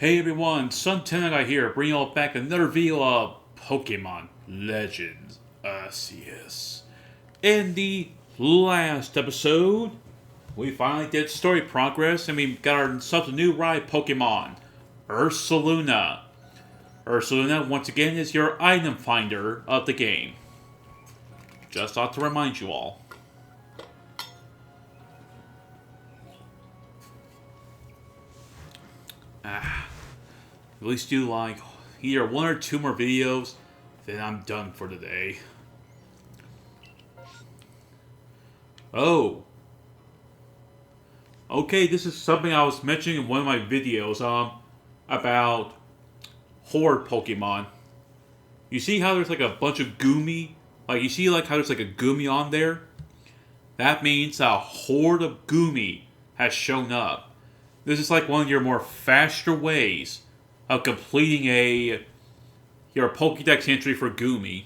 Hey everyone, Sontendo here, bringing you all back another video of Pokemon Legends Arceus. In the last episode, we finally did story progress and we got ourselves a new ride Pokemon, Ursaluna. Ursaluna, once again, is your item finder of the game. Just thought to remind you all. At least do like either one or two more videos, then I'm done for today. Oh. Okay, this is something I was mentioning in one of my videos, about horde Pokemon. You see how there's like a bunch of Goomy? Like, you see like how there's like a Goomy on there? That means a horde of Goomy has shown up. This is like one of your more faster ways of completing your Pokédex entry for Goomy.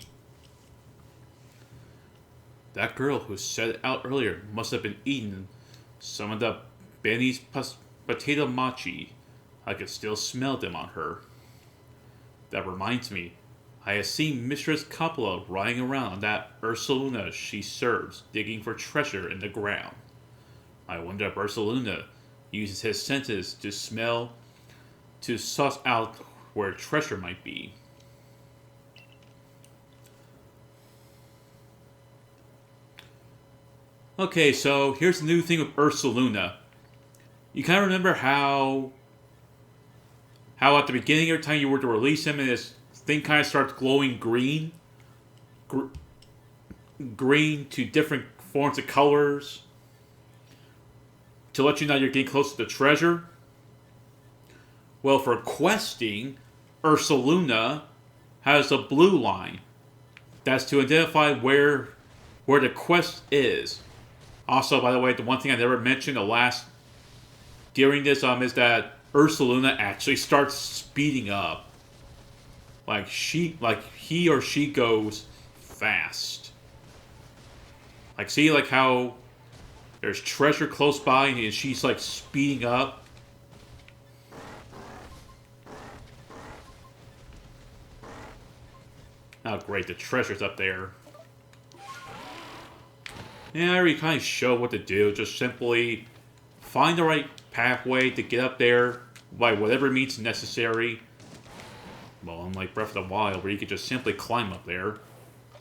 That girl who said it out earlier must have been eating some of the Benny's potato machi. I could still smell them on her. That reminds me, I have seen Mistress Coppola riding around on that Ursaluna she serves, digging for treasure in the ground. I wonder if Ursaluna uses his senses to smell, to suss out where treasure might be. Okay, so here's the new thing with Ursaluna. You kind of remember how at the beginning, every time you were to release him, and this thing kind of starts glowing green? Green to different forms of colors to let you know you're getting close to the treasure. Well, for questing, Ursaluna has a blue line. That's to identify where the quest is. Also, by the way, the one thing I never mentioned during this is that Ursaluna actually starts speeding up. Like he or she goes fast. Like, see like how there's treasure close by and she's like speeding up. Oh great, the treasure's up there. Yeah, I already kind of show what to do. Just simply find the right pathway to get up there by whatever means necessary. Well, unlike Breath of the Wild, where you can just simply climb up there.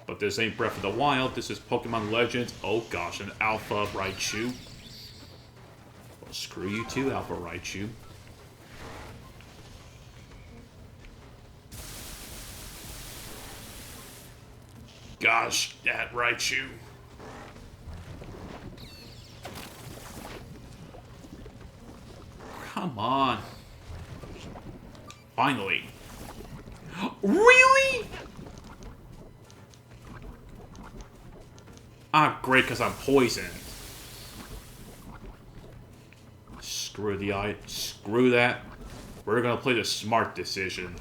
But this ain't Breath of the Wild, this is Pokemon Legends. Oh gosh, an Alpha Raichu. Well, screw you too, Alpha Raichu. Gosh, that Raichu. Come on. Finally. Really? Ah, great, because I'm poisoned. Screw the eye. Screw that. We're going to play the smart decision.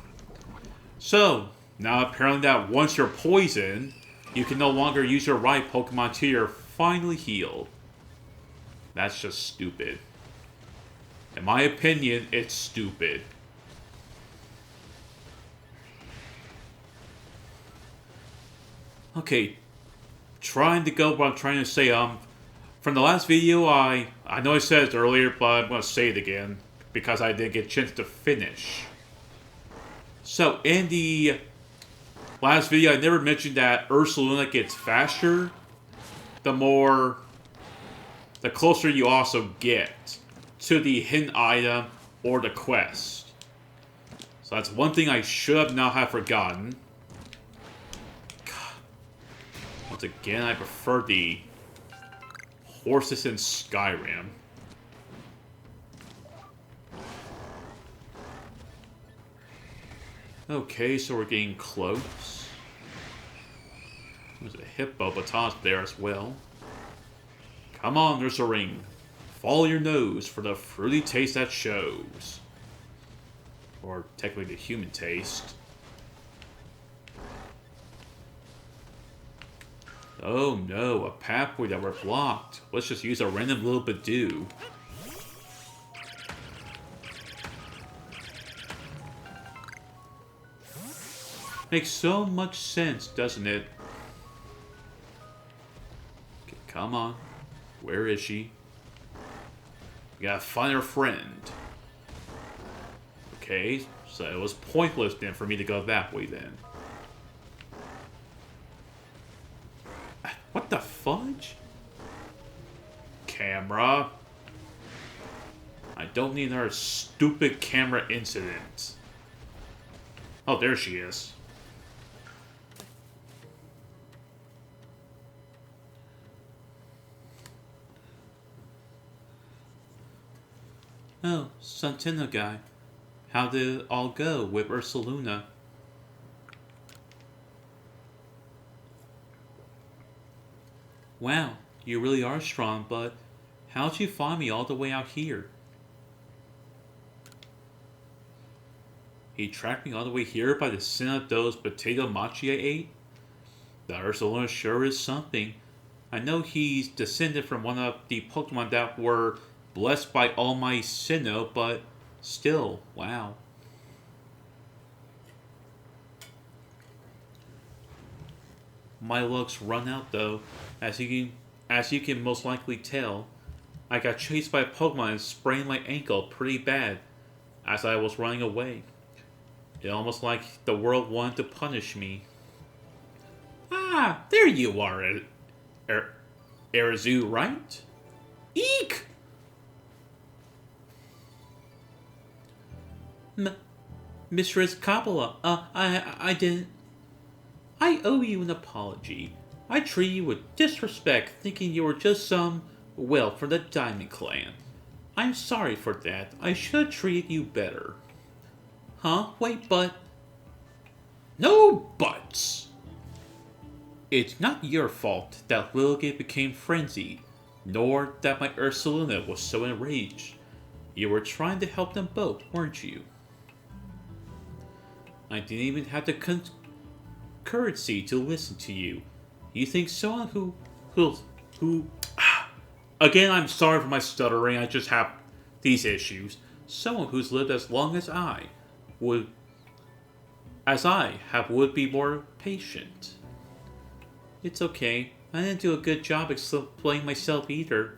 So, now apparently that once you're poisoned, you can no longer use your right Pokemon till you're finally healed. That's just stupid. In my opinion, it's stupid. Okay, trying to go what I'm trying to say. From the last video, I know I said it earlier, but I'm going to say it again because I didn't get a chance to finish. So, in the last video, I never mentioned that Ursaluna gets faster the closer you also get to the hidden item or the quest. So that's one thing I should have not have forgotten. God. Once again, I prefer the horses in Skyrim. Okay, so we're getting close. There's a Hippopotas there as well. Come on, there's a ring. Follow your nose for the fruity taste that shows. Or technically the human taste. Oh no, a pathway that we're blocked. Let's just use a random little Badoo. Makes so much sense, doesn't it? Okay, come on. Where is she? We gotta find her friend. Okay, so it was pointless then for me to go that way then. What the fudge? Camera. I don't need another stupid camera incident. Oh, there she is. Oh, Sontendo guy. How did it all go with Ursaluna? Wow, you really are strong, but how'd you find me all the way out here? He tracked me all the way here by the scent of those potato mochi I ate? The Ursaluna sure is something. I know he's descended from one of the Pokemon that were blessed by Almighty Sinnoh, but still, wow. My luck's run out though, as you can most likely tell. I got chased by a Pokemon and sprained my ankle pretty bad as I was running away. It almost like the world wanted to punish me. Ah, there you are, Arizu, right? Eek! Mistress Kabbalah, I didn't... I owe you an apology. I treated you with disrespect, thinking you were just some, well, from the Diamond Clan. I'm sorry for that. I should have treated you better. Huh? Wait, but... No buts! It's not your fault that Lilligant became frenzied, nor that my Ursaluna was so enraged. You were trying to help them both, weren't you? I didn't even have the courtesy to listen to you. You think someone who... Again, I'm sorry for my stuttering, I just have these issues. Someone who's lived as long as I would be more patient. It's okay. I didn't do a good job explaining myself either.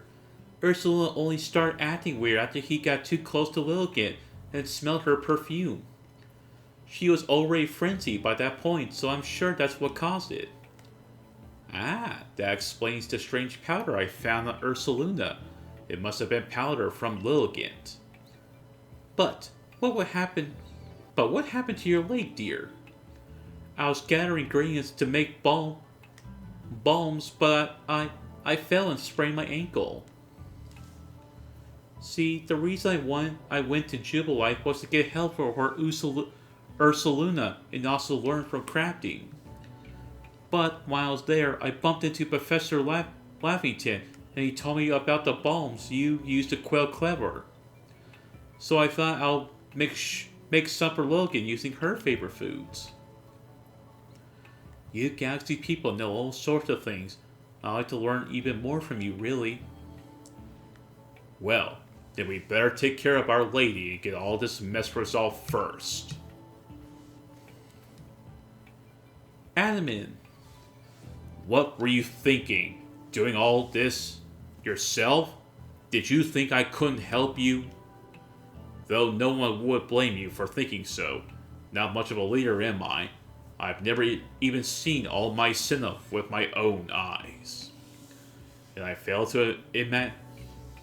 Ursula only started acting weird after he got too close to Lilligant and smelled her perfume. She was already frenzied by that point, so I'm sure that's what caused it. Ah, that explains the strange powder I found on Ursaluna. It must have been powder from Lilligant. But what happened to your leg, dear? I was gathering ingredients to make balms, but I fell and sprained my ankle. See, the reason I went to Jubilife was to get help for her Ursaluna and also learn from crafting. But while I was there, I bumped into Professor Laffington, and he told me about the balms you used to quell Clever. So I thought I'll make some for Logan using her favorite foods. You Galaxy people know all sorts of things. I'd like to learn even more from you, really. Well, then we better take care of Our Lady and get all this mess resolved first. Adamin, what were you thinking? Doing all this yourself? Did you think I couldn't help you? Though no one would blame you for thinking so. Not much of a leader am I. I've never even seen all my Sinnoh with my own eyes. And I fail to imagine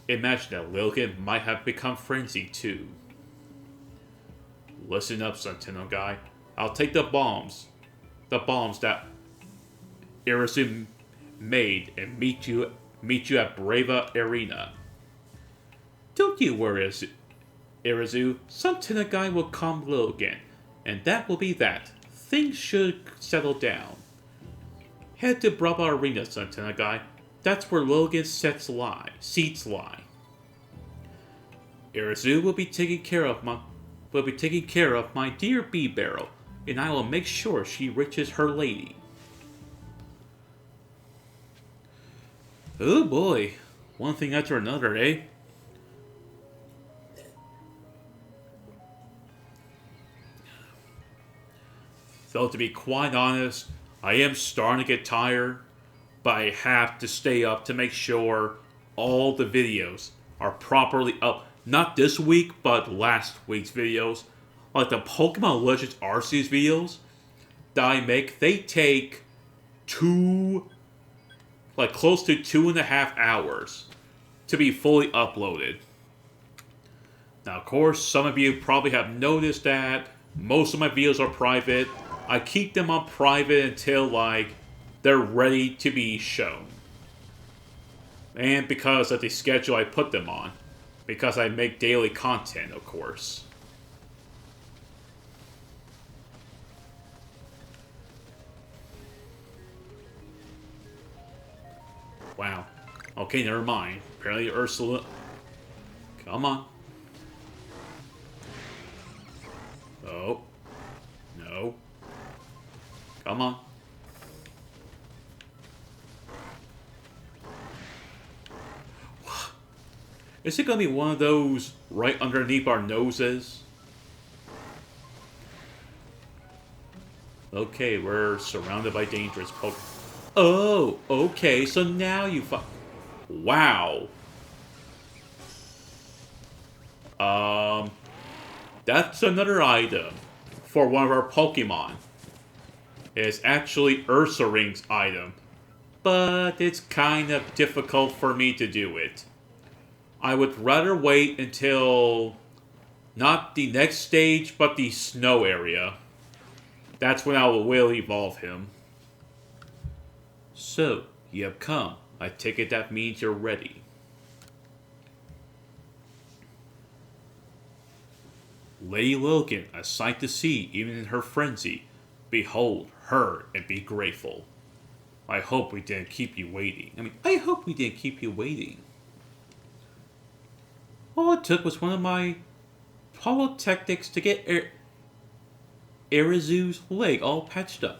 that Lilligant might have become frenzied too. Listen up, Sontendo guy. I'll take the bombs that Arizu made and meet you at Brava Arena. Don't you worry, Arizu. Sontendo guy will calm Lilligant, and that will be that. Things should settle down. Head to Brava Arena, Sontendo guy. That's where Lilligant's seats lie. Arizu will be taking care of my dear bee barrel, and I will make sure she reaches her lady. Oh boy, one thing after another, eh? Though to be quite honest, I am starting to get tired, but I have to stay up to make sure all the videos are properly up. Not this week, but last week's videos. Like the Pokemon Legends Arceus videos that I make, they take close to 2.5 hours to be fully uploaded. Now, of course, some of you probably have noticed that most of my videos are private. I keep them on private until, they're ready to be shown. And because of the schedule I put them on. Because I make daily content, of course. Wow. Okay, never mind. Apparently Ursula... Come on. Oh. No. Come on. Is it going to be one of those right underneath our noses? Okay, we're surrounded by dangerous Pokemon. Oh, okay, so now you Wow. That's another item for one of our Pokemon. It's actually Ursaring's item, but it's kind of difficult for me to do it. I would rather wait until not the next stage, but the snow area. That's when I will evolve him. So, you have come. I take it that means you're ready. Lady Lilligant, a sight to see, even in her frenzy. Behold her and be grateful. I hope we didn't keep you waiting. I hope we didn't keep you waiting. All it took was one of my pyrotechnics to get Arizu's leg all patched up.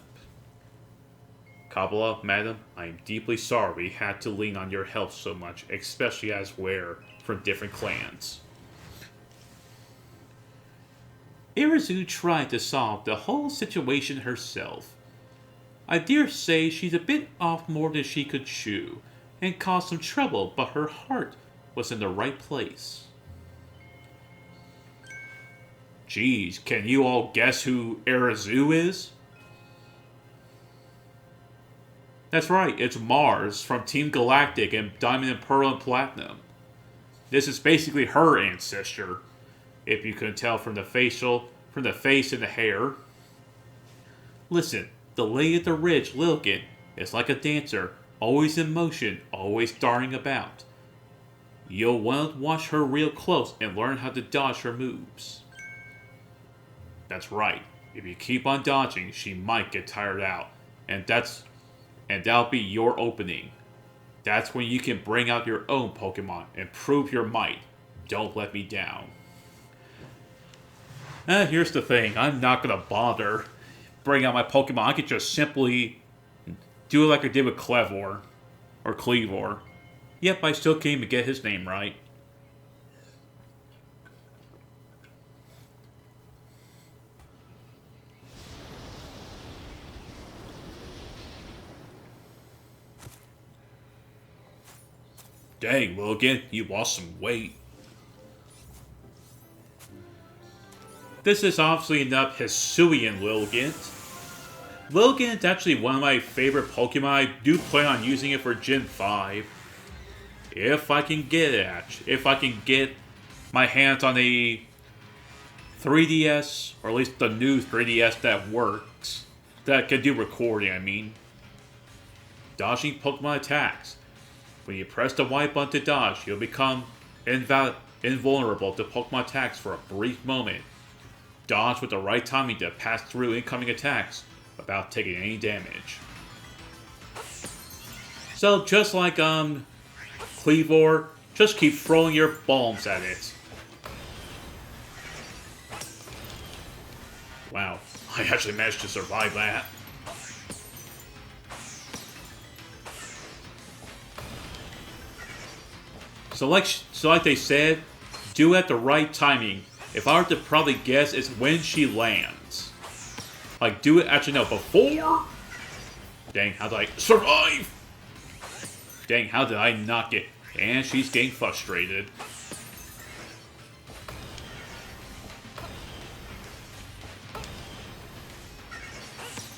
Kabbalah, madam, I am deeply sorry we had to lean on your help so much, especially as we're from different clans. Arizu tried to solve the whole situation herself. I dare say she's a bit off more than she could chew, and caused some trouble, but her heart was in the right place. Geez, can you all guess who Arizu is? That's right, it's Mars from Team Galactic and Diamond and Pearl and Platinum. This is basically her ancestor, if you couldn't tell from the face and the hair. Listen, the Lady at the Ridge, Lilligant, is like a dancer, always in motion, always darting about. You'll want to watch her real close and learn how to dodge her moves. That's right, if you keep on dodging, she might get tired out, and that'll be your opening. That's when you can bring out your own Pokemon and prove your might. Don't let me down. Here's the thing. I'm not going to bother bringing out my Pokemon. I could just simply do it like I did with Clevor. Or Cleavor. Yep, I still can't even get his name right. Dang, Lilligant, you lost some weight. This is obviously enough hisuian Lilligant. Lilligant is actually one of my favorite Pokemon. I do plan on using it for Gen 5. If I can get it, if I can get my hands on a 3DS, or at least the new 3DS that works. That can do recording, I mean. Dodging Pokemon attacks. When you press the Y button to dodge, you'll become invulnerable to Pokemon attacks for a brief moment. Dodge with the right timing to pass through incoming attacks without taking any damage. So just like Cleavor, just keep throwing your bombs at it. Wow, I actually managed to survive that. So like they said, do it at the right timing. If I were to probably guess, it's when she lands. Like, do it actually no, before? Dang, how did I survive? Dang, how did I not get... And she's getting frustrated.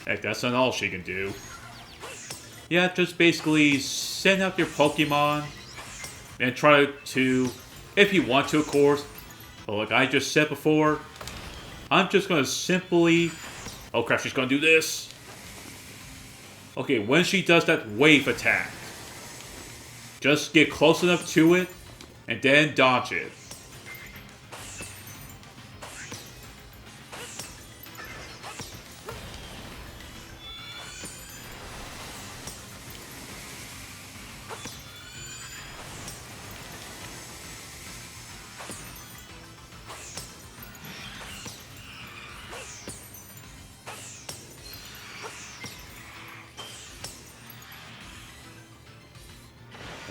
Heck, that's not all she can do. Yeah, just basically send out your Pokemon and try to, if you want to, of course. But like I just said before, I'm just going to simply... Oh crap, she's going to do this. Okay, when she does that wave attack, just get close enough to it and then dodge it.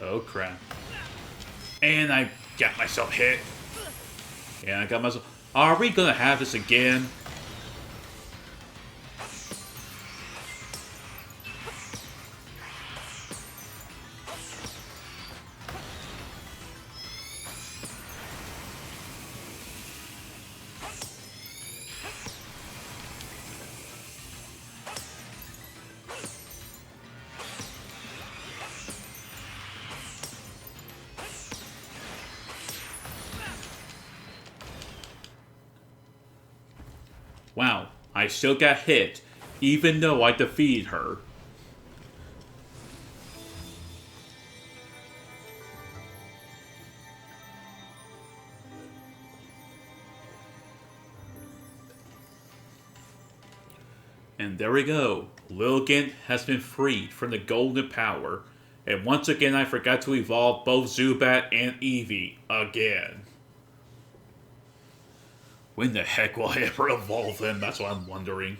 Oh crap. And I got myself hit. And I got myself... Are we gonna have this again? Wow, I still got hit, even though I defeated her. And there we go. Lilligant has been freed from the golden power. And once again I forgot to evolve both Zubat and Eevee again. When the heck will I ever evolve them? That's what I'm wondering.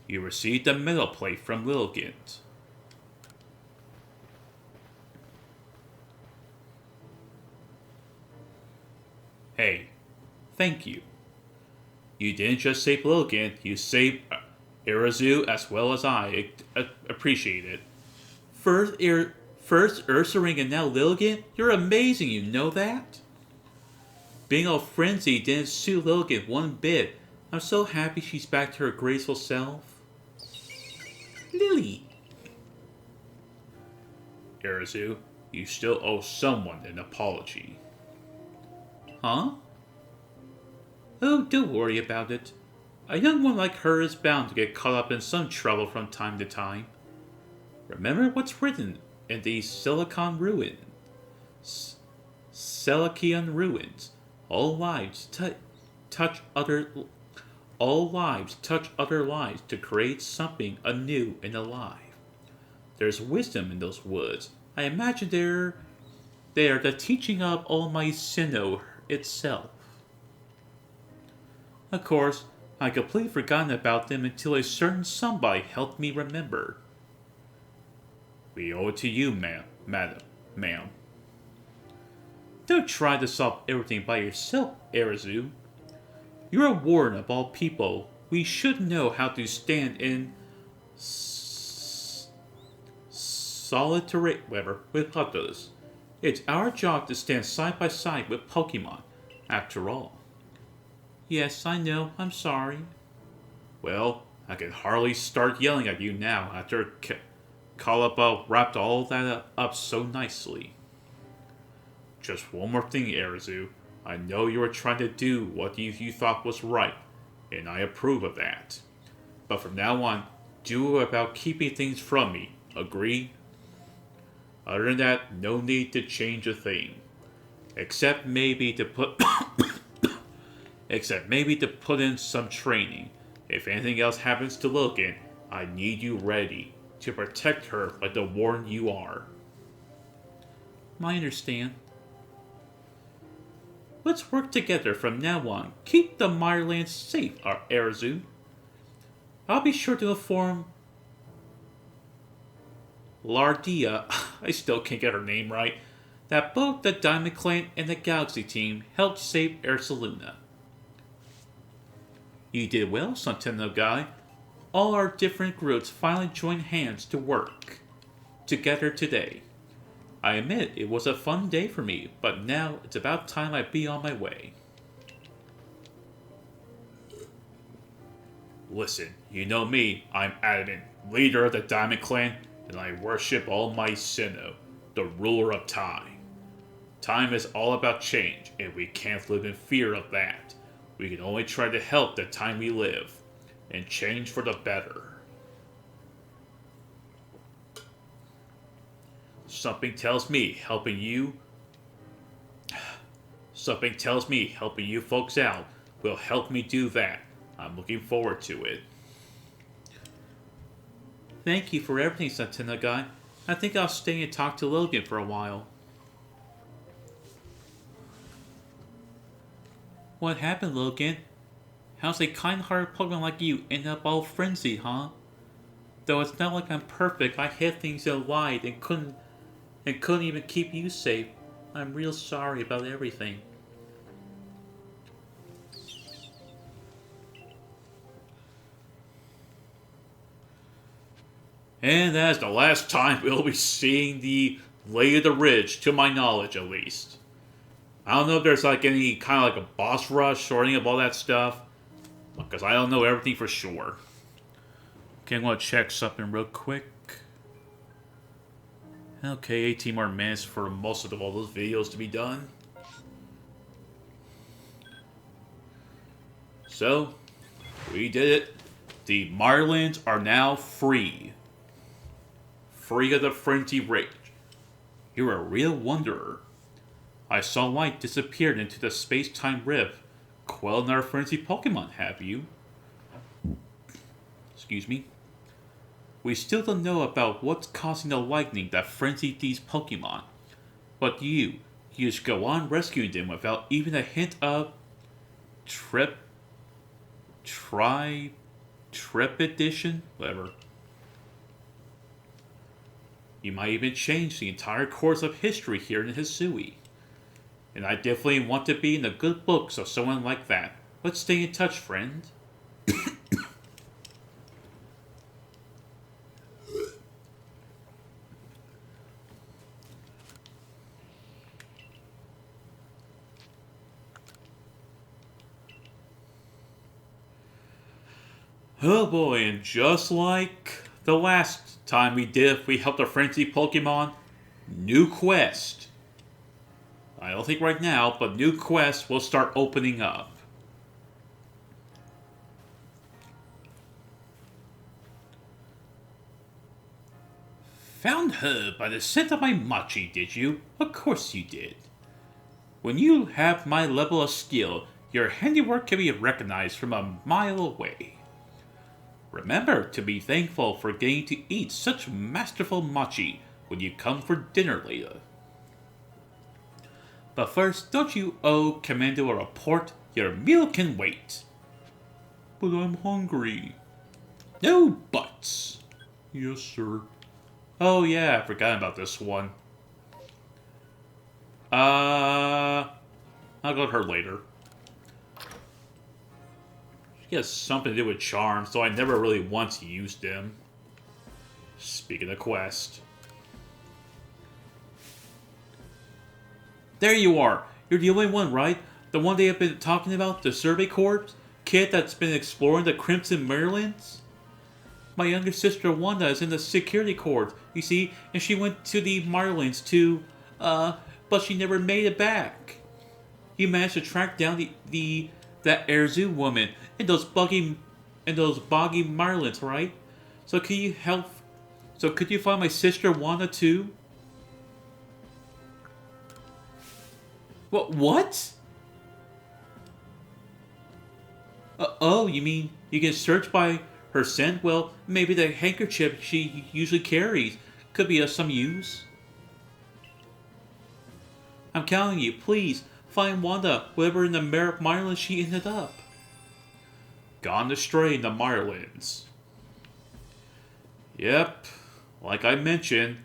You received a metal plate from Lilligant. Hey, thank you. You didn't just save Lilligant, you saved Irazu as well as I. Appreciate it. First Ursaring and now Lilligant? You're amazing, you know that? Being all frenzied didn't suit Lilligant one bit. I'm so happy she's back to her graceful self. Lily! Irazu, you still owe someone an apology. Huh? Oh, don't worry about it. A young one like her is bound to get caught up in some trouble from time to time. Remember what's written in the Silicon Ruins. Selician Ruins. All lives touch other lives to create something anew and alive. There's wisdom in those woods. I imagine they are the teaching of Almighty Sinnoh itself. Of course, I completely forgotten about them until a certain somebody helped me remember. We owe it to you, ma'am. Don't try to solve everything by yourself, Irazu. You're a warden of all people. We should know how to stand in solitary with others. It's our job to stand side by side with Pokemon, after all. Yes, I know. I'm sorry. Well, I can hardly start yelling at you now after Kalapa wrapped all that up so nicely. Just one more thing, Irazu. I know you were trying to do what you thought was right, and I approve of that. But from now on, do about keeping things from me. Agree? Other than that, no need to change a thing. Except maybe to put in some training. If anything else happens to Lilligant, I need you ready to protect her like the warden you are. I understand. Let's work together from now on. Keep the Mirelands safe, Irazu. I'll be sure to inform Lardia, I still can't get her name right, that both the Diamond Clan and the Galaxy team helped save Ursaluna. You did well, Sontendo guy. All our different groups finally joined hands to work together today. I admit it was a fun day for me, but now it's about time I be on my way. Listen, you know me, I'm Adamant, leader of the Diamond Clan, and I worship Almighty Sinnoh, the ruler of time. Time is all about change, and we can't live in fear of that. We can only try to help the time we live, and change for the better. Something tells me helping you folks out will help me do that. I'm looking forward to it. Thank you for everything, Sontendo guy. I think I'll stay and talk to Logan for a while. What happened, Logan? How's a kind-hearted Pokemon like you end up all frenzied, huh? Though it's not like I'm perfect, I hid things and lied and couldn't even keep you safe. I'm real sorry about everything. And that's the last time we'll be seeing the Lady of the Ridge, to my knowledge at least. I don't know if there's like any kind of like a boss rush or any of all that stuff, because I don't know everything for sure. Okay, I'm going to check something real quick. Okay, 18 more minutes for most of all those videos to be done. So, we did it. The Marlins are now free. Free of the frenzy rage. You're a real wanderer. I saw light disappeared into the space-time rift, quelling our frenzy Pokemon, have you? Excuse me. We still don't know about what's causing the lightning that frenzied these Pokemon. But you just go on rescuing them without even a hint of trepidation? Whatever. You might even change the entire course of history here in Hisui. And I definitely want to be in the good books of someone like that. Let's stay in touch, friend. Oh boy, and just like the last time we helped a frenzy Pokemon, new quest. I don't think right now, but new quests will start opening up. Found her by the scent of my mochi, did you? Of course you did. When you have my level of skill, your handiwork can be recognized from a mile away. Remember to be thankful for getting to eat such masterful mochi when you come for dinner later. But first, don't you owe Commando a report? Your meal can wait. But I'm hungry. No buts. Yes, sir. Oh yeah, I forgot about this one. I'll go to her later. She has something to do with charms, so I never really once used them. Speaking of quest. There you are! You're the only one, right? The one they have been talking about, the Survey Corps? Kid that's been exploring the Crimson Marylands? My younger sister Wanda is in the Security Corps, you see, and she went to the Marylands to, but she never made it back. You managed to track down that Erzu woman and those boggy Marylands, right? So could you find my sister Wanda too? What? Oh, you mean you can search by her scent? Well, maybe the handkerchief she usually carries could be of some use. I'm counting you, please. Find Wanda, wherever in the Maryland she ended up. Gone astray in the Marylands. Yep, like I mentioned,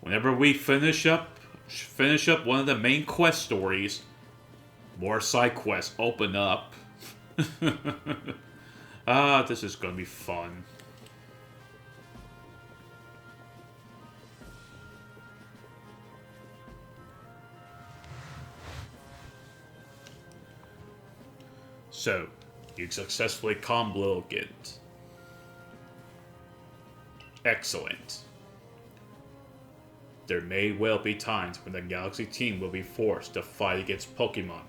whenever we finish up one of the main quest stories, more side quests open up. Ah, this is gonna be fun. So, you successfully calmed lilligant. Excellent. There may well be times when the Galaxy team will be forced to fight against Pokemon,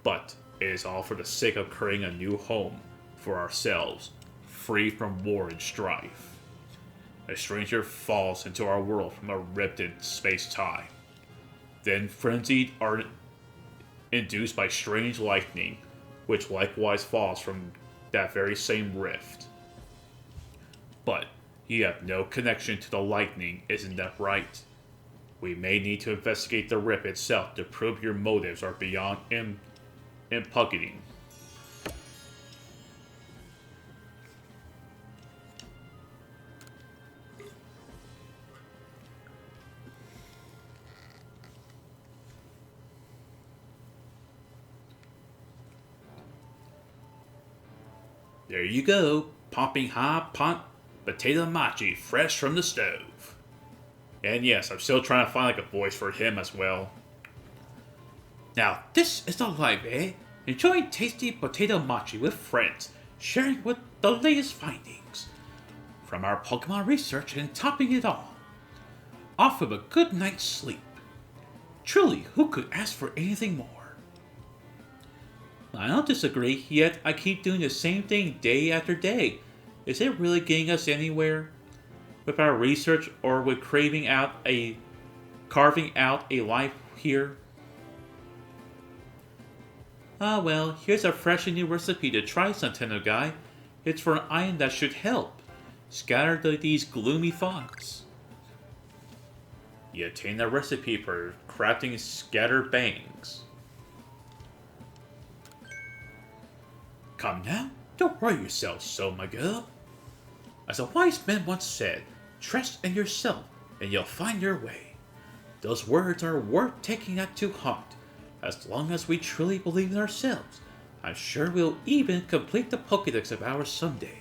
but it is all for the sake of creating a new home for ourselves, free from war and strife. A stranger falls into our world from a ripped in space-time. Then frenzied are induced by strange lightning, which likewise falls from that very same rift. But you have no connection to the lightning, isn't that right? We may need to investigate the rip itself to prove your motives are beyond impugning. There you go, popping hot pot potato machi fresh from the stove. And yes, I'm still trying to find like a voice for him as well. Now, this is the life, eh? Enjoying tasty potato machi with friends, sharing with the latest findings from our Pokemon research and topping it all off with a good night's sleep. Truly, who could ask for anything more? I don't disagree, yet I keep doing the same thing day after day. Is it really getting us anywhere? With our research or with carving out a life here? Ah well, here's a fresh and new recipe to try, Sontendo guy. It's for an item that should help. Scatter these gloomy thoughts. You obtain a recipe for crafting scattered bangs. Come now, don't worry yourself so, my girl. As a wise man once said, trust in yourself and you'll find your way. Those words are worth taking that to heart. As long as we truly believe in ourselves, I'm sure we'll even complete the Pokédex of ours someday.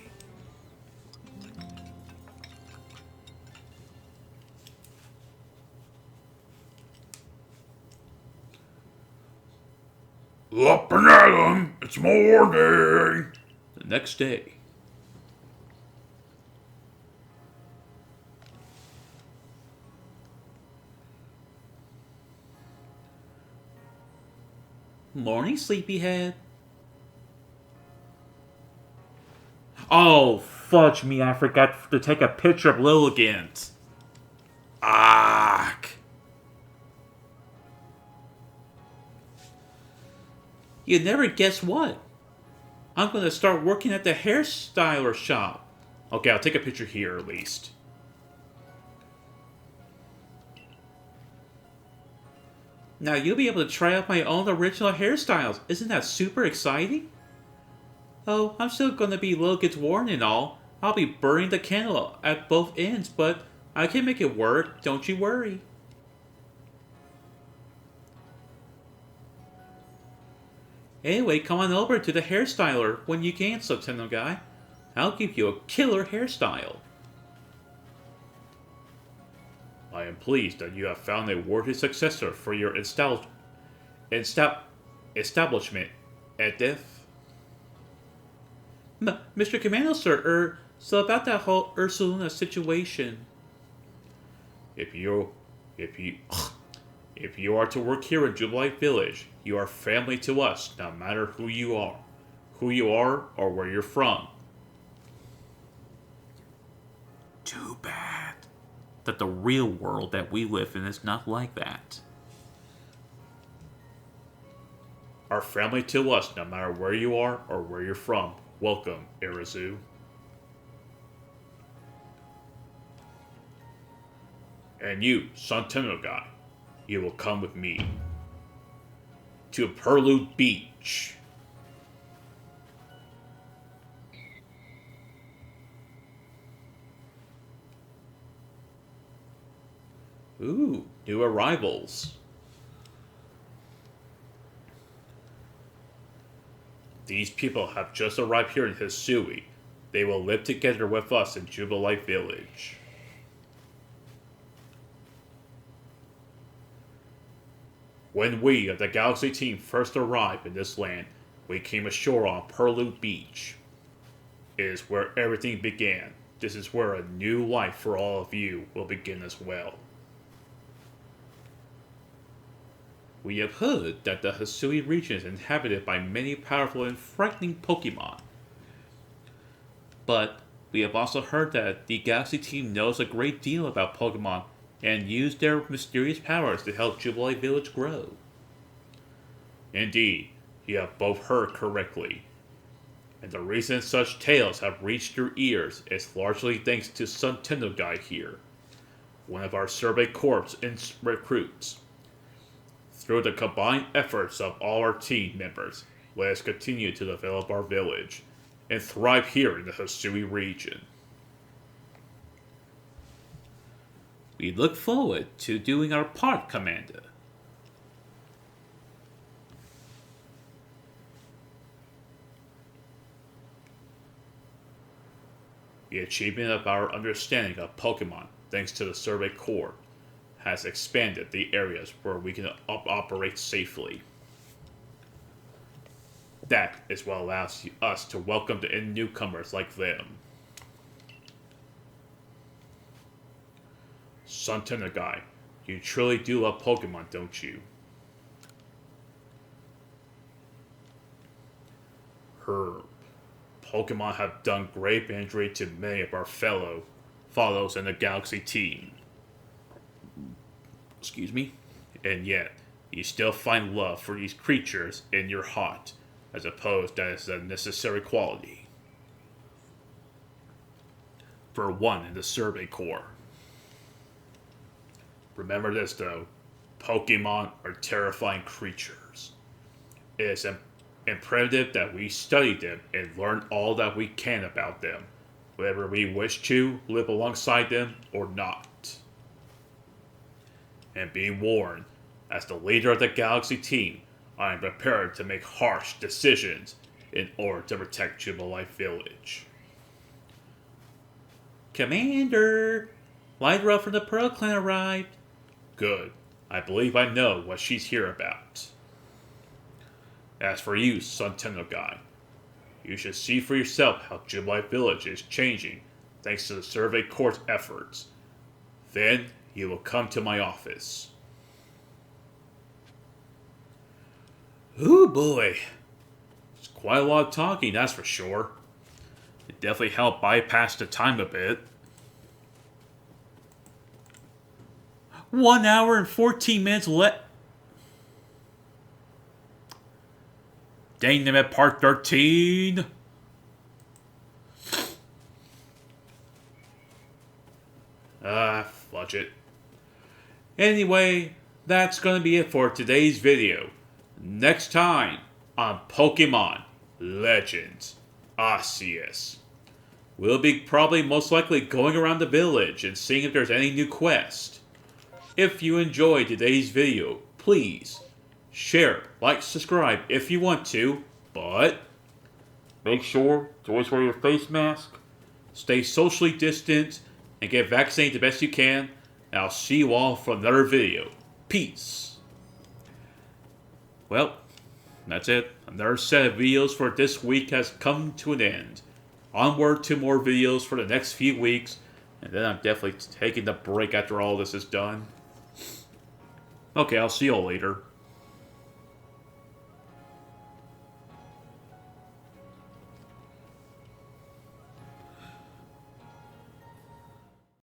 Up and at 'em! It's morning! The next day. Morning, sleepyhead. Oh, fudge me, I forgot to take a picture of Lilligant. Ah. You never guess what? I'm going to start working at the hairstyler shop. Okay, I'll take a picture here at least. Now you'll be able to try out my own original hairstyles. Isn't that super exciting? Oh, I'm still going to be Lilligant's warden and all. I'll be burning the candle at both ends, but I can make it work, don't you worry. Anyway, come on over to the hairstyler when you can, Sontendo guy. I'll give you a killer hairstyle. I am pleased that you have found a worthy successor for your establishment, Edith. Mr. Commando, sir, so about that whole Ursaluna situation. If you are to work here in Jubilife Village, you are family to us, no matter who you are or where you're from. Too bad that the real world that we live in is not like that. Are family to us, no matter where you are or where you're from. Welcome, Irizu. And you, Sontendo guy, you will come with me to Perlu Beach. Ooh, new arrivals. these people have just arrived here in Hisui. They will live together with us in Jubilee Village. When we of the Galaxy team first arrived in this land, we came ashore on Perlu Beach. It is where everything began. This is where a new life for all of you will begin as well. We have heard that the Hisui region is inhabited by many powerful and frightening Pokemon. But we have also heard that the Galaxy team knows a great deal about Pokemon and use their mysterious powers to help Jubilee Village grow. Indeed, you have both heard correctly. And the reason such tales have reached your ears is largely thanks to Sontendo guy here, one of our Survey Corps recruits. Through the combined efforts of all our team members, let us continue to develop our village and thrive here in the Hisui region. We look forward to doing our part, Commander. The achievement of our understanding of Pokemon, thanks to the Survey Corps, has expanded the areas where we can operate safely. That is what allows us to welcome the newcomers like them. Sontendo guy, you truly do love Pokemon, don't you? Herb. Pokemon have done grave injury to many of our fellows in the Galaxy team. Excuse me? And yet, you still find love for these creatures in your heart, as opposed that is a necessary quality. For one in the Survey Corps. Remember this though, Pokemon are terrifying creatures. It is imperative that we study them and learn all that we can about them, whether we wish to live alongside them or not. And be warned, as the leader of the Galaxy team, I am prepared to make harsh decisions in order to protect Jubilee Village. Commander! Lyra from the Pearl Clan arrived. Good. I believe I know what she's here about. As for you, Sontendo guy, you should see for yourself how Jubilee Village is changing thanks to the Survey Corps' efforts. Then you will come to my office. Ooh boy. It's quite a lot of talking, that's for sure. It definitely helped bypass the time a bit. 1 hour and 14 minutes left. Dang them at part 13. Fudge it. Anyway, that's going to be it for today's video. Next time on Pokemon Legends Arceus. We'll be probably most likely going around the village and seeing if there's any new quest. If you enjoyed today's video, please share, like, subscribe if you want to, but make sure to always wear your face mask, stay socially distant, and get vaccinated the best you can, and I'll see you all for another video. Peace. Well, that's it. Another set of videos for this week has come to an end. Onward to more videos for the next few weeks, and then I'm definitely taking the break after all this is done. Okay, I'll see you all later.